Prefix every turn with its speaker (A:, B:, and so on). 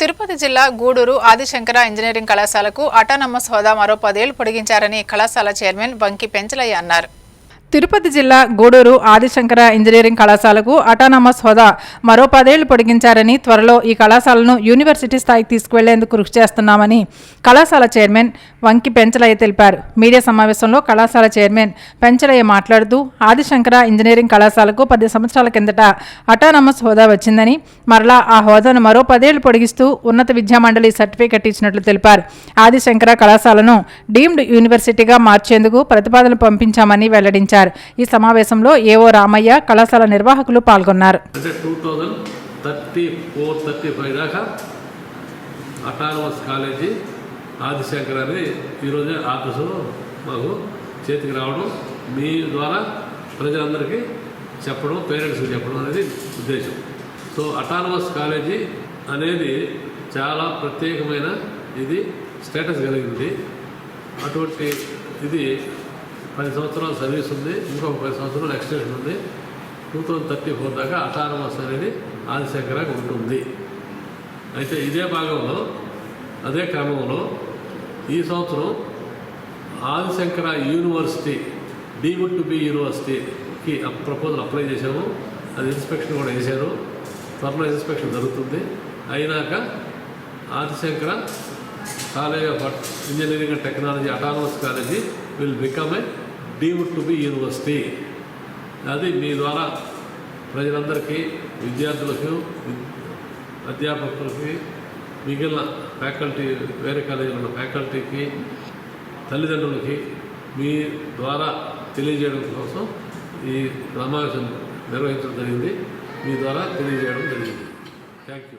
A: తిరుపతి జిల్లా గూడూరు ఆదిశంకర ఇంజనీరింగ్ కళాశాలకు అటానమస్ హోదా మరో 10 ఏళ్లు పొడిగించారని కళాశాల చైర్మన్ వంకి పెంచలయ్య అన్నారు. తిరుపతి జిల్లా గూడూరు ఆదిశంకర ఇంజనీరింగ్ కళాశాలకు అటానమస్ హోదా మరో 10 ఏళ్లు పొడిగించారని, త్వరలో ఈ కళాశాలను యూనివర్సిటీ స్థాయికి తీసుకువెళ్లేందుకు కృషి చేస్తున్నామని కళాశాల చైర్మన్ వంకి పెంచలయ్య తెలిపారు. మీడియా సమావేశంలో కళాశాల చైర్మన్ పెంచలయ్య మాట్లాడుతూ, ఆదిశంకర ఇంజనీరింగ్ కళాశాలకు 10 సంవత్సరాల కిందట అటానమస్ హోదా వచ్చిందని, మరలా ఆ హోదాను మరో 10 ఏళ్లు పొడిగిస్తూ ఉన్నత విద్యామండలి సర్టిఫికెట్ ఇచ్చినట్లు తెలిపారు. ఆదిశంకర కళాశాలను డీమ్డ్ యూనివర్సిటీగా మార్చేందుకు ప్రతిపాదనలు పంపించామని వెల్లడించారు. ఈ సమావేశంలో ఏవో రామయ్య, కళాశాల నిర్వాహకులు పాల్గొన్నారు.
B: అంటే 2034-35 దాకా అటానమస్ కాలేజీ ఆదిశంకర్ అని ఈరోజే ఆఫీసులో మాకు చేతికి రావడం, మీ ద్వారా ప్రజలందరికీ చెప్పడం, పేరెంట్స్కి చెప్పడం అనేది ఉద్దేశం. సో అటానమస్ కాలేజీ అనేది చాలా ప్రత్యేకమైన ఇది స్టేటస్ కలిగింది. అటువంటి ఇది 10 సంవత్సరాల సర్వీస్ ఉంది, ఇంకొక 10 సంవత్సరాలు ఎక్స్టెన్షన్ ఉంది. 2034 దాకా అటానమస్ అనేది ఆదిశంకరకి ఉంటుంది. అయితే ఇదే భాగంలో అదే క్రమంలో ఈ సంవత్సరం Adi Shankara university deemed to be యూనివర్సిటీకి ప్రపోజల్ అప్లై చేశాము. అది ఇన్స్పెక్షన్ కూడా చేశారు. త్వరలో ఇన్స్పెక్షన్ జరుగుతుంది. అయినాక Adi Shankara college of engineering and technology autonomous college will become a deemed to be university. అది మీ ద్వారా ప్రజలందరికీ, విద్యార్థులకు, అధ్యాపకులకి, మిగిలిన ఫ్యాకల్టీ, వేరే కాలేజీలో ఉన్న ఫ్యాకల్టీకి, తల్లిదండ్రులకి మీ ద్వారా తెలియజేయడం కోసం ఈ సమావేశం నిర్వహించడం జరిగింది. మీ ద్వారా తెలియజేయడం జరిగింది. Thank you.